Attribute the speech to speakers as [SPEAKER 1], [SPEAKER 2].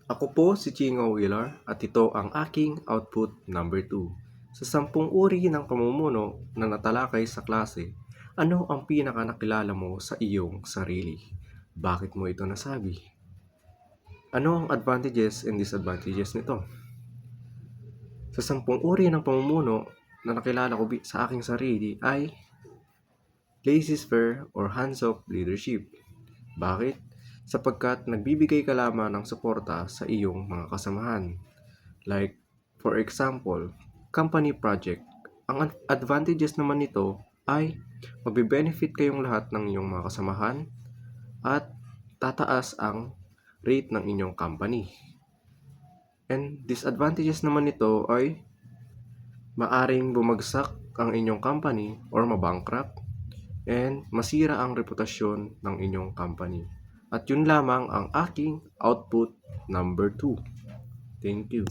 [SPEAKER 1] Ako po si Chingo Wheeler at ito ang aking output number 2. Sa 10 uri ng pamumuno na natalakay sa klase, ano ang pinaka nakilala mo sa iyong sarili? Bakit mo ito nasabi? Ano ang advantages and disadvantages nito? Sa 10 uri ng pamumuno na nakilala ko sa aking sarili ay laissez-faire or hands-off leadership. Bakit? Sapagkat nagbibigay ka lamang ng suporta sa iyong mga kasamahan. Like, for example, company project. Ang advantages naman nito ay magbe-benefit kayong lahat ng inyong mga kasamahan at tataas ang rate ng inyong company. And disadvantages naman nito ay maaring bumagsak ang inyong company or mabankrupt and masira ang reputasyon ng inyong company. At yun lamang ang aking output number 2. Thank you.